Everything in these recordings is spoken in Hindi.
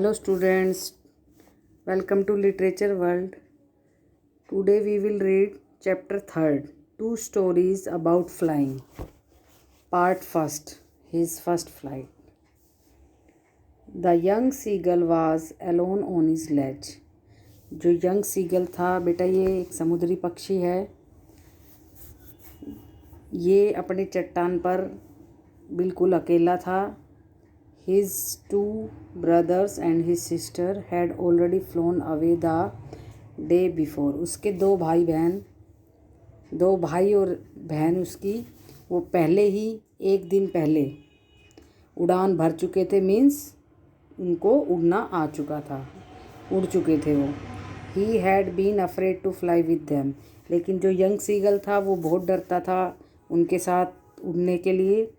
Hello students, welcome to Literature World. Today we will read chapter 3rd, Two Stories About Flying. Part 1st, His First Flight. The young seagull was alone on his ledge. जो यंग सीगल था, बेटा ये एक समुद्री पक्षी है, ये अपनी चट्टान पर बिल्कुल अकेला था. His two brothers and his sister had already flown away the day before. उसके दो भाई और बहन उसकी वो पहले ही एक दिन पहले उड़ान भर चुके थे. मीन्स उनको उड़ना आ चुका था, उड़ चुके थे वो. He had been afraid to fly with them. लेकिन जो यंग सीगल था वो बहुत डरता था उनके साथ उड़ने के लिए.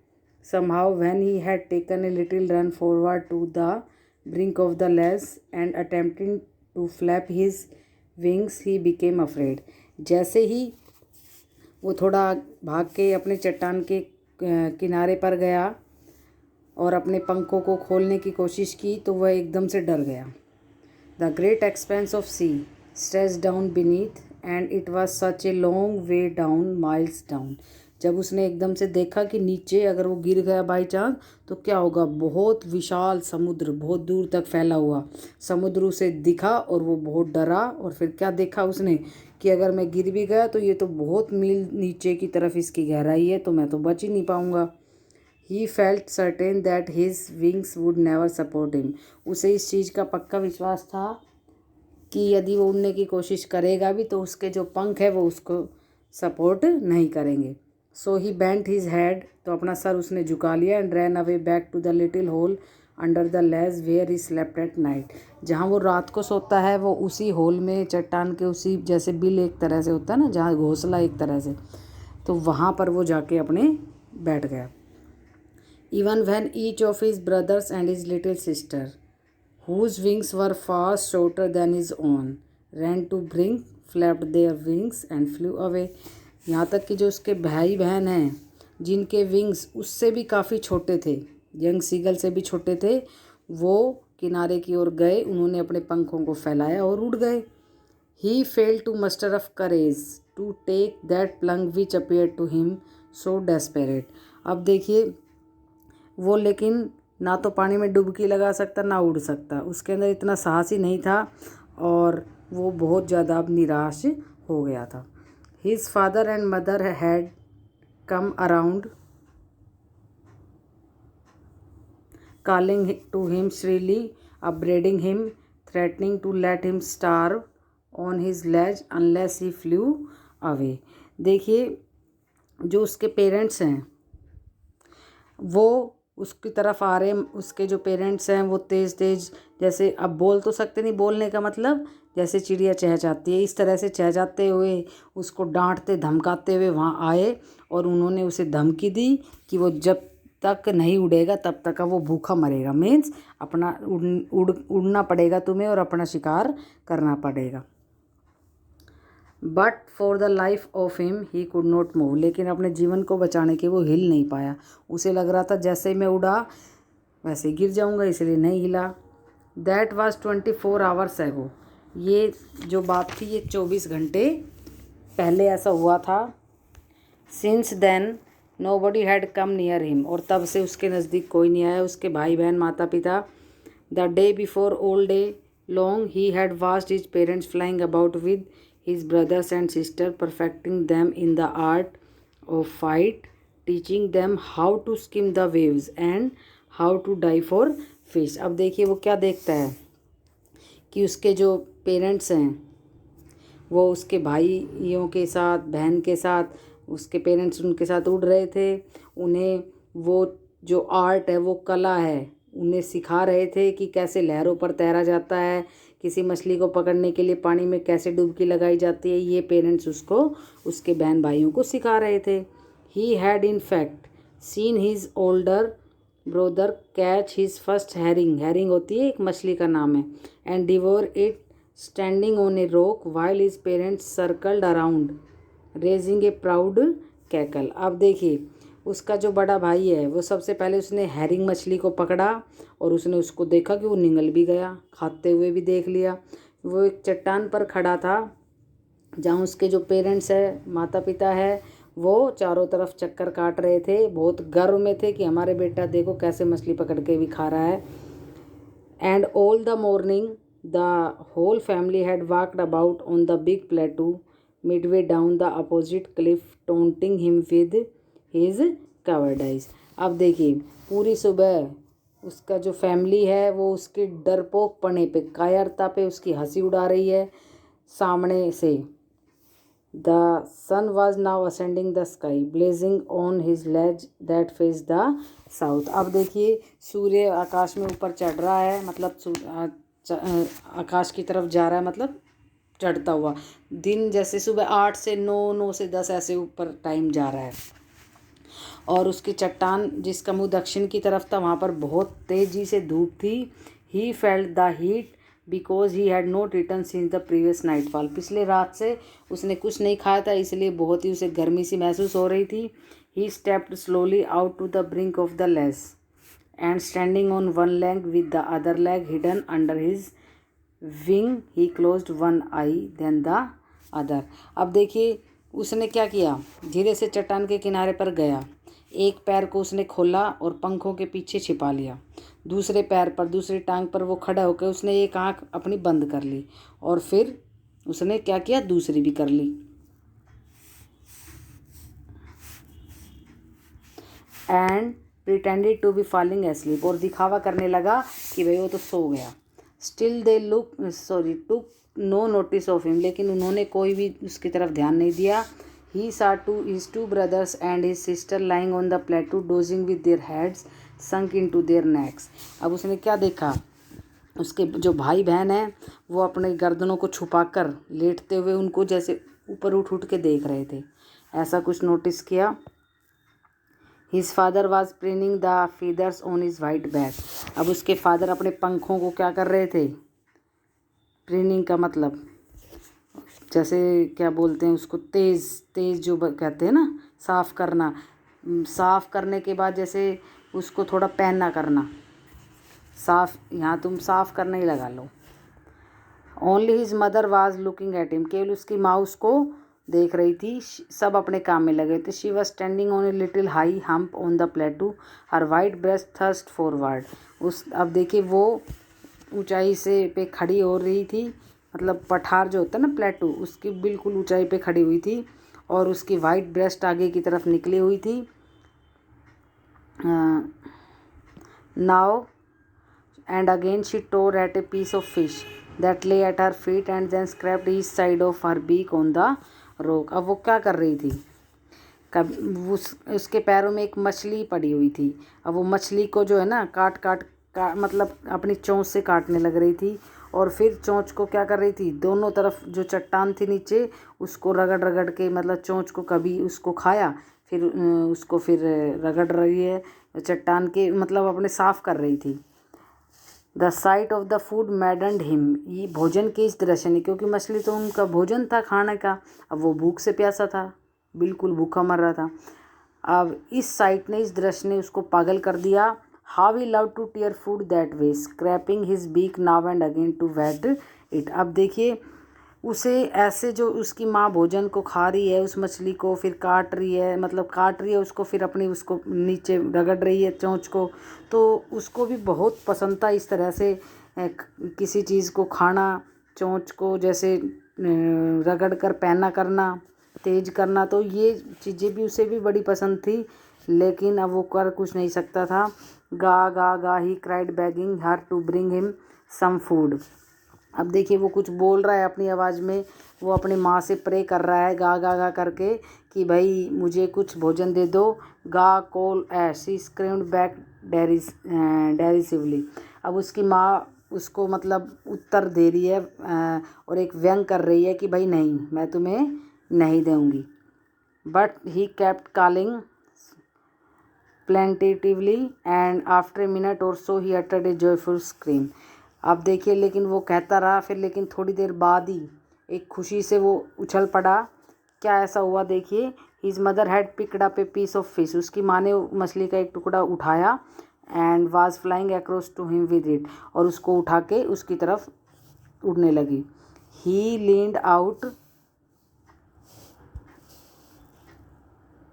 Somehow when he had taken a little run forward to the brink of the ledge and attempting to flap his wings, he became afraid. जैसे ही वो थोड़ा भाग के अपने चट्टान के किनारे पर गया और अपने पंखों को खोलने की कोशिश की तो वह एकदम से डर गया. The great expanse of sea stretched down beneath and it was such a long way down, miles down. जब उसने एकदम से देखा कि नीचे अगर वो गिर गया बाई चांस तो क्या होगा. बहुत विशाल समुद्र, बहुत दूर तक फैला हुआ समुद्र उसे दिखा और वो बहुत डरा. और फिर क्या देखा उसने कि अगर मैं गिर भी गया तो ये तो बहुत मील नीचे की तरफ इसकी गहराई है, तो मैं तो बच ही नहीं पाऊँगा. He felt certain that his wings would never support him. उसे इस चीज़ का पक्का विश्वास था कि यदि वो उड़ने की कोशिश करेगा भी तो उसके जो पंख है वो उसको सपोर्ट नहीं करेंगे. So he bent his head, तो अपना सर उसने झुका लिया and ran away back to the little hole under the ledge where he slept at night. जहाँ वो रात को सोता है वो उसी होल में, चट्टान के उसी जैसे बिल एक तरह से होता है ना, जहाँ घोंसला एक तरह से, तो वहाँ पर वो जाके अपने बैठ गया. Even when each of his brothers and his little sister, whose wings were far shorter than his own, ran to brink, flapped their wings and flew away. यहाँ तक कि जो उसके भाई बहन हैं जिनके विंग्स उससे भी काफ़ी छोटे थे, यंग सीगल से भी छोटे थे, वो किनारे की ओर गए, उन्होंने अपने पंखों को फैलाया और उड़ गए. He failed to muster of courage to take that plunge which appeared to him so desperate. अब देखिए वो लेकिन ना तो पानी में डुबकी लगा सकता ना उड़ सकता, उसके अंदर इतना साहस ही नहीं था और वो बहुत ज़्यादा अब निराश हो गया था. His father and mother had come around, calling to him shrilly, upbraiding him, threatening to let him starve on his ledge unless he flew away. देखिए जो उसके पेरेंट्स हैं वो उसकी तरफ आ रहे हैं. उसके जो पेरेंट्स हैं वो तेज़ तेज़, जैसे अब बोल तो सकते नहीं, बोलने का मतलब जैसे चिड़िया चहचहाती है इस तरह से चहचहाते हुए उसको डांटते धमकाते हुए वहाँ आए और उन्होंने उसे धमकी दी कि वो जब तक नहीं उड़ेगा तब तक का वो भूखा मरेगा. मीन्स अपना उड़ना पड़ेगा तुम्हें और अपना शिकार करना पड़ेगा. But for the life of him he could not move. लेकिन अपने जीवन को बचाने के वो हिल नहीं पाया. उसे लग रहा था जैसे ही मैं उड़ा वैसे गिर जाऊंगा, इसलिए नहीं हिला. दैट वाज 24 आवर्स एगो. ये जो बात थी ये 24 घंटे पहले ऐसा हुआ था. Since then nobody had come near him. और तब से उसके नज़दीक कोई नहीं आया, उसके भाई बहन माता पिता. The day before all day long he had watched his parents flying about with his brothers and sister, perfecting them in the art of fight, teaching them how to skim the waves and how to dive for fish. अब देखिए वो क्या देखता है कि उसके जो पेरेंट्स हैं वो उसके भाइयों के साथ, बहन के साथ, उसके पेरेंट्स उनके साथ उड़ रहे थे. उन्हें वो जो आर्ट है, वो कला है, उन्हें सिखा रहे थे कि कैसे लहरों पर तैरा जाता है, किसी मछली को पकड़ने के लिए पानी में कैसे डुबकी लगाई जाती है. ये पेरेंट्स उसको उसके बहन भाइयों को सिखा रहे थे. He had in fact seen his older brother catch his first herring. Herring होती है एक मछली का नाम है. And devour it standing on a rock while his parents circled around raising A proud cackle. अब देखिए उसका जो बड़ा भाई है वो सबसे पहले उसने हैरिंग मछली को पकड़ा और उसने उसको देखा कि वो निगल भी गया, खाते हुए भी देख लिया। वो एक चट्टान पर खड़ा था जहाँ उसके जो पेरेंट्स है, माता पिता है, वो चारों तरफ चक्कर काट रहे थे, बहुत गर्व में थे कि हमारे बेटा देखो कैसे मछली पकड़ के भी खा रहा है। And all the morning the whole family had walked about on the big plateau midway down the opposite cliff taunting him with his covered eyes. अब देखिए पूरी सुबह उसका जो फैमिली है वो उसके डरपोक पने पे, कायरता पे उसकी हंसी उड़ा रही है सामने से। The sun was now ascending the sky, blazing on his ledge that faced the south। अब देखिए सूर्य आकाश में ऊपर चढ़ रहा है, मतलब आकाश की तरफ जा रहा है, मतलब चढ़ता हुआ। दिन जैसे सुबह 8 से 9, 9 से 10 ऐसे ऊपर टाइम जा रहा है। और उसकी चट्टान जिसका मुंह दक्षिण की तरफ था वहाँ पर बहुत तेज़ी से धूप थी। He felt the heat because he had not eaten since the previous nightfall. पिछले रात से उसने कुछ नहीं खाया था, इसलिए बहुत ही उसे गर्मी सी महसूस हो रही थी। He stepped slowly out to the brink of the ledge and standing on one leg with the other leg hidden under his wing he closed one eye then the other. अब देखिए उसने क्या किया, धीरे से चट्टान के किनारे पर गया, एक पैर को उसने खोला और पंखों के पीछे छिपा लिया। दूसरे पैर पर, दूसरी टांग पर वो खड़ा होकर उसने एक आंख अपनी बंद कर ली और फिर उसने क्या किया, दूसरी भी कर ली। And pretended to be falling asleep, और दिखावा करने लगा कि भाई वो तो सो गया। Still they took no notice of him, लेकिन उन्होंने कोई भी उसकी तरफ ध्यान नहीं दिया। He saw his two brothers and his sister lying on the plateau dozing with their heads sunk into their necks। अब उसने क्या देखा, उसके जो भाई बहन हैं वो अपने गर्दनों को छुपाकर लेटते हुए उनको जैसे ऊपर उठ उठ के देख रहे थे, ऐसा कुछ नोटिस किया। His father was preening the feathers on his white back। अब उसके फादर अपने पंखों को क्या कर रहे थे, प्रीनिंग का मतलब जैसे क्या बोलते हैं उसको, तेज़ तेज़ जो कहते हैं ना, साफ़ करना। साफ़ करने के बाद जैसे उसको थोड़ा पहनना करना, साफ़, यहाँ तुम साफ़ करना ही लगा लो। Only his mother was looking at him, केवल उसकी माँ उसको देख रही थी। सब अपने काम में लगे थे। She was standing on a little high hump on the plateau, her white breast thrust forward. अब देखिए वो ऊंचाई से पे खड़ी हो रही थी, मतलब पठार जो होता है ना प्लेटू, उसकी बिल्कुल ऊंचाई पे खड़ी हुई थी और उसकी वाइट ब्रेस्ट आगे की तरफ निकली हुई थी। Now and again she tore at a piece of fish that lay at her feet and then scraped each side of her beak on the rock. अब वो क्या कर रही थी, उसके पैरों में एक मछली पड़ी हुई थी। अब वो मछली को जो है ना काट मतलब अपनी चोंच से काटने लग रही थी और फिर चोंच को क्या कर रही थी, दोनों तरफ जो चट्टान थी नीचे उसको रगड़ रगड़ के, मतलब चोंच को कभी उसको खाया, फिर उसको फिर रगड़ रही है चट्टान के, मतलब अपने साफ़ कर रही थी। The site of the food मैडन्ड him, ये भोजन के इस दृश्य ने, क्योंकि मछली तो उनका भोजन था खाने का, अब वो भूख से प्यासा था, बिल्कुल भूखा मर रहा था। अब इस साइट ने, इस दृश्य ने उसको पागल कर दिया। How he loved to tear food that way, scraping his beak now and again to whet it. अब देखिए उसे ऐसे, जो उसकी माँ भोजन को खा रही है उस मछली को, फिर काट रही है, मतलब काट रही है उसको, फिर अपनी उसको नीचे रगड़ रही है चोंच को, तो उसको भी बहुत पसंद था इस तरह से किसी चीज़ को खाना, चोंच को जैसे रगड़ कर पैना करना, तेज करना, तो ये चीज़ें भी उसे भी बड़ी पसंद थी, लेकिन अब वो कर कुछ नहीं सकता था। गा गा ga he cried begging her to bring him some food. अब देखिए वो कुछ बोल रहा है अपनी आवाज़ में, वो अपनी माँ से प्रे कर रहा है गा गा गा करके कि भाई मुझे कुछ भोजन दे दो। गा कॉल एश शी स्क्रीम्ड बैक डेरिसिवली। अब उसकी माँ उसको मतलब उत्तर दे रही है और एक व्यंग कर रही है कि भाई नहीं, मैं तुम्हें नहीं दूँगी। But he kept calling plaintively and after a minute or so he uttered a joyful scream। अब देखिए लेकिन वो कहता रहा, फिर लेकिन थोड़ी देर बाद ही एक खुशी से वो उछल पड़ा क्या ऐसा हुआ देखिए, his mother had picked up a piece of fish, उसकी माँ ने मछली का एक टुकड़ा उठाया, and was flying across to him with it, और उसको उठा के उसकी तरफ उड़ने लगी। He leaned out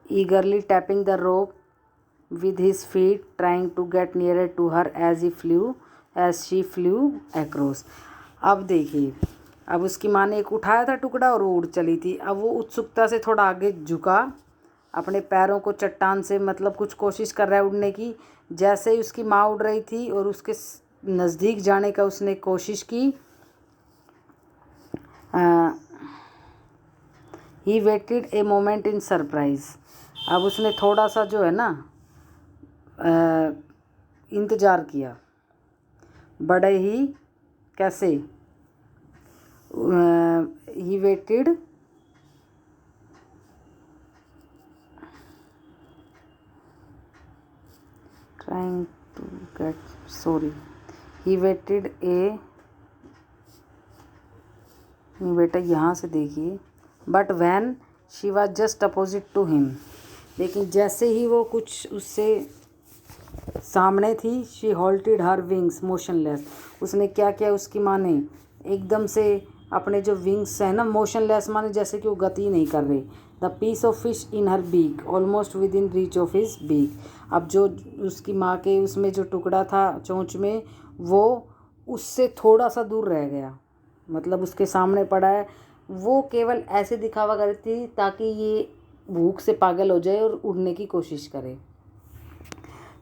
eagerly tapping the rope with his feet, trying to get nearer to her as she flew across। अब देखिए, अब उसकी माँ ने एक उठाया था टुकड़ा और वो उड़ चली थी। अब वो उत्सुकता से थोड़ा आगे झुका, अपने पैरों को चट्टान से मतलब कुछ कोशिश कर रहा है उड़ने की। जैसे ही उसकी माँ उड़ रही थी और उसके नज़दीक जाने का उसने कोशिश की, ही waited a moment in surprise. अब उसने थोड़ा सा जो है ना इंतज़ार किया, बड़े ही कैसे, he waited trying to get sorry he waited a, बेटा यहाँ से देखिए, but when she was just opposite to him, लेकिन जैसे ही वो कुछ उससे सामने थी, she halted her wings motionless, उसने क्या किया, उसकी माँ ने एकदम से अपने जो विंग्स है ना, मोशनलेस माने जैसे कि वो गति नहीं कर रही। The piece of fish in her beak almost within reach of his beak, अब जो उसकी माँ के उसमें जो टुकड़ा था चोंच में, वो उससे थोड़ा सा दूर रह गया, मतलब उसके सामने पड़ा है। वो केवल ऐसे दिखावा कर रही थी ताकि ये भूख से पागल हो जाए और उड़ने की कोशिश करे।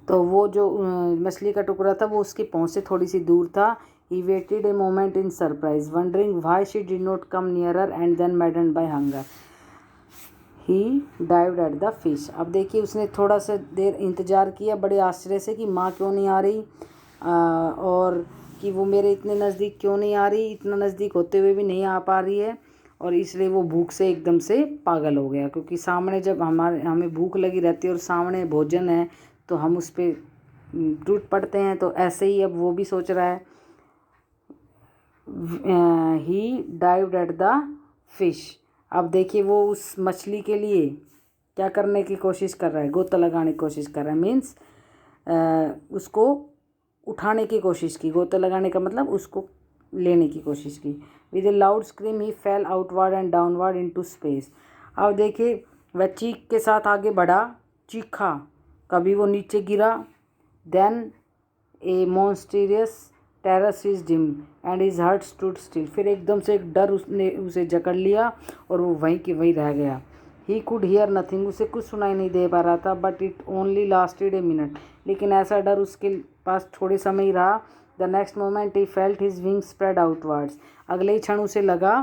तो वो जो मछली का टुकड़ा था वो उसकी पहुँच से थोड़ी सी दूर था। He waited a moment in surprise wondering why she did not come nearer and then maddened by hunger he dived at the fish. अब देखिए, उसने थोड़ा सा देर इंतज़ार किया बड़े आश्चर्य से कि माँ क्यों नहीं आ रही, और कि वो मेरे इतने नज़दीक क्यों नहीं आ रही, इतना नज़दीक होते हुए भी नहीं आ पा रही है। और इसलिए वो भूख से एकदम से पागल हो गया, क्योंकि सामने जब हमें भूख लगी रहती है और सामने भोजन है तो हम उस पर टूट पड़ते हैं। तो ऐसे ही अब वो भी सोच रहा है। ही डाइव्ड एट द फिश। अब देखिए, वो उस मछली के लिए क्या करने की कोशिश कर रहा है, गोता लगाने की कोशिश कर रहा है, मीन्स उसको उठाने की कोशिश की। गोता लगाने का मतलब उसको लेने की कोशिश की। With A loud scream he fail outward and downward into space. अब देखिए, वह चीख के साथ आगे बढ़ा, चीखा, कभी वो नीचे गिरा। Then a monstrous terror seized him and his heart stood still. फिर एकदम से एक डर उसने उसे जकड़ लिया और वो वहीं के वहीं रह गया। ही कुड हियर नथिंग, उसे कुछ सुनाई नहीं दे पा रहा था, but it only lasted a minute, लेकिन ऐसा डर उसके पास थोड़े समय ही रहा। The next moment he felt his wings spread outwards. अगले ही क्षण उसे लगा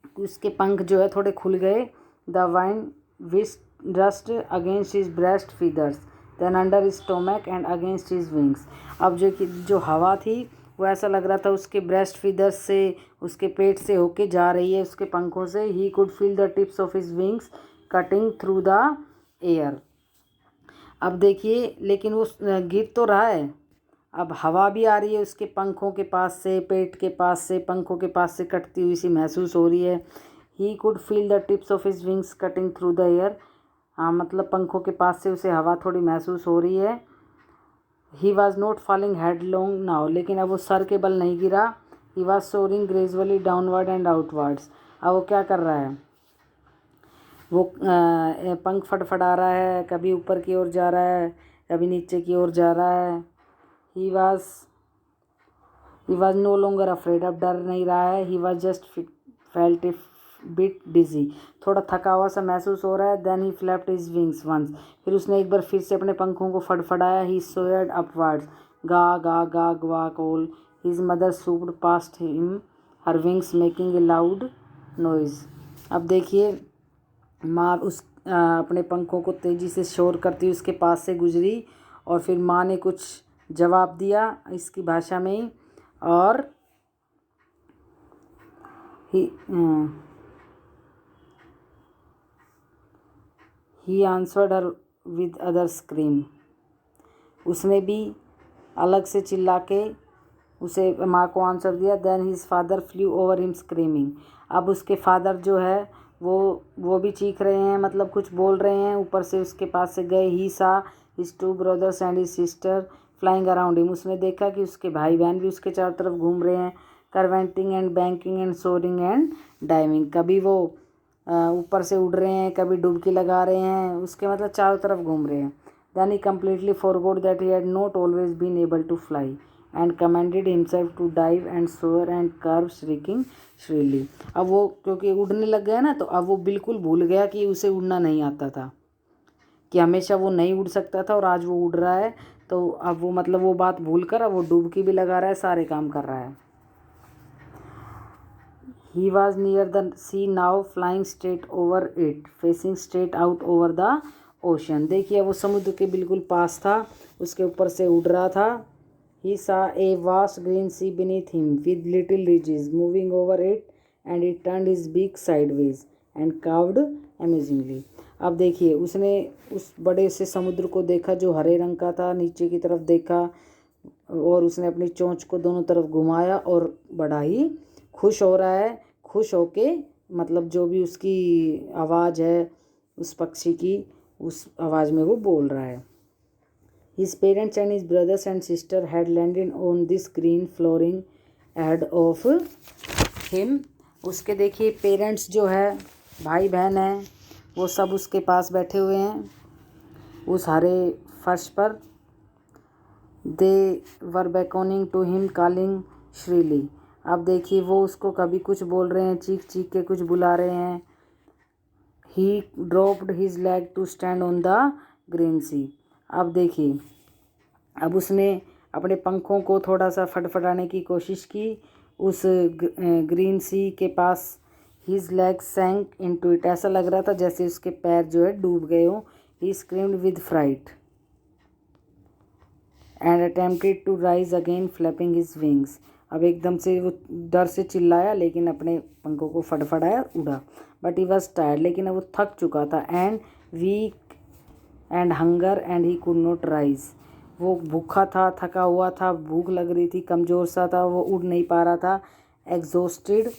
कि उसके पंख जो है थोड़े खुल गए। The wind wist rushed against his breast feathers then under his stomach and against his wings. अब जो हवा थी वो ऐसा लग रहा था उसके ब्रेस्ट फीदर्स से, उसके पेट से होके जा रही है, उसके पंखों से। He could feel the tips of his wings cutting through the air. अब देखिए, लेकिन वो गिर तो रहा है, अब हवा भी आ रही है उसके पंखों के पास से, पेट के पास से, पंखों के पास से कटती हुई सी महसूस हो रही है। He could feel the tips of his wings cutting through the air. हाँ, मतलब पंखों के पास से उसे हवा थोड़ी महसूस हो रही है। He was not falling headlong now, लेकिन अब वो सर के बल नहीं गिरा। He was soaring gradually downward and outwards. अब वो क्या कर रहा है, वो पंख फड़फड़ा रहा है, कभी ऊपर की ओर जा रहा है, कभी नीचे की ओर जा रहा है। He was no longer afraid, अब डर नहीं रहा है। He was just felt if bit dizzy, थोड़ा थका हुआ सा महसूस हो रहा है। Then he flapped his wings once, फिर उसने एक बार फिर से अपने पंखों को फड़फड़ाया। ही सोयर्ड अपवर्ड्स, गा गा गा गवा कॉल। His mother swooped past him, her wings making a loud noise. अब देखिए, माँ अपने पंखों को तेज़ी से शोर करती उसके पास से गुजरी, और फिर माँ ने कुछ जवाब दिया इसकी भाषा में ही, और he answered her with other scream. उसने भी अलग से चिल्ला के उसे माँ को आंसर दिया। Then his father flew over him screaming. अब उसके फादर जो है वो भी चीख रहे हैं, मतलब कुछ बोल रहे हैं। ऊपर से उसके पास से गए। He saw his two brothers and his sister flying around him. उसने देखा कि उसके भाई बहन भी उसके चारों तरफ घूम रहे हैं। Curveting and banking and soaring and diving. कभी वो ऊपर से उड़ रहे हैं, कभी डुबकी लगा रहे हैं, उसके मतलब चारों तरफ घूम रहे हैं। Then he completely forgot that he had not always been able to fly and commanded himself to dive and soar and curve shrieking shrilly. अब वो क्योंकि उड़ने लग गया ना, तो अब वो बिल्कुल भूल गया कि उसे उड़ना नहीं आता था, कि हमेशा वो नहीं उड़ सकता था और आज वो उड़ रहा है। तो अब वो मतलब वो बात भूल कर अब वो डुबकी भी लगा रहा है, सारे काम कर रहा है। He was near the sea now, flying straight over it, facing straight out over the ocean. देखिए वो समुद्र के बिल्कुल पास था, उसके ऊपर से उड़ रहा था। He saw a vast green sea beneath him, with little ridges moving over it, and he turned his beak sideways and cawed amusingly. अब देखिए उसने उस बड़े से समुद्र को देखा जो हरे रंग का था, नीचे की तरफ देखा और उसने अपनी चोंच को दोनों तरफ घुमाया और बड़ा ही खुश हो रहा है। खुश होके मतलब जो भी उसकी आवाज़ है उस पक्षी की, उस आवाज़ में वो बोल रहा है। His parents and his brothers and sister had landed on this green flooring ahead of him. उसके देखिए पेरेंट्स जो है, भाई बहन हैं, वो सब उसके पास बैठे हुए हैं उस हरे फर्श पर। दे वर beckoning टू हिम कॉलिंग श्रीली। अब देखिए वो उसको कभी कुछ बोल रहे हैं, चीख चीख के कुछ बुला रहे हैं। He dropped his leg to stand on the green sea. अब देखिए अब उसने अपने पंखों को थोड़ा सा फटफटाने की कोशिश की उस ग्रीन सी के पास। His leg sank into it. ऐसा लग रहा था जैसे उसके पैर जो है डूब गए हों। He screamed with fright and attempted to rise again flapping his wings. अब एकदम से वो डर से चिल्लाया, लेकिन अपने पंखों को फटफटाया, उड़ा। बट ही वॉज टायर्ड, लेकिन अब वो थक चुका था। And weak and hunger and he could not rise. वो भूखा था, थका हुआ था, भूख लग रही थी, कमज़ोर सा था, वो उड़ नहीं पा रहा था। Exhausted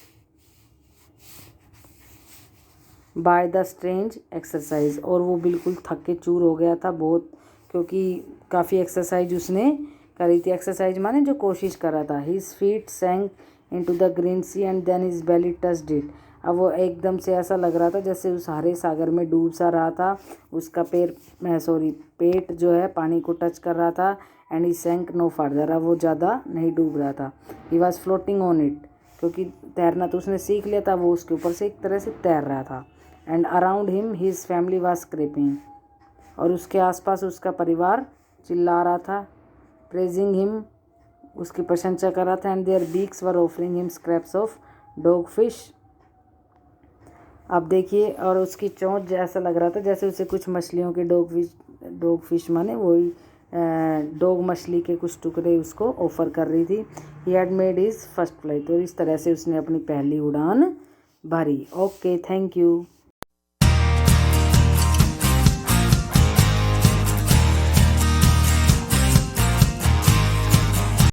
by the strange exercise. और वो बिल्कुल थक के चूर हो गया था बहुत, क्योंकि काफ़ी एक्सरसाइज उसने करी थी। एक्सरसाइज माने जो कोशिश कर रहा था। His feet sank into the green sea and then his belly touched it. अब वो एकदम से ऐसा लग रहा था जैसे उस हरे सागर में डूब सा रहा था। उसका पेट जो है पानी को टच कर रहा था। And he sank no further. अब वो ज़्यादा नहीं डूब रहा था। He was floating on it, क्योंकि तैरना तो उसने सीख लिया था, वो उसके ऊपर से एक तरह से तैर रहा था। And around him his family was scraping. और उसके आसपास उसका परिवार चिल्ला रहा था। प्रेजिंग हिम, उसकी प्रशंसा कर रहा था। And their beaks were offering him scraps of dog fish. अब देखिए और उसकी चोंच जैसा लग रहा था जैसे उसे कुछ मछलियों के डॉग फिश माने वही डॉग मछली के कुछ टुकड़े उसको ऑफ़र कर रही थी। He had made his first flight. तो इस तरह से उसने अपनी पहली उड़ान भरी। Okay, thank you.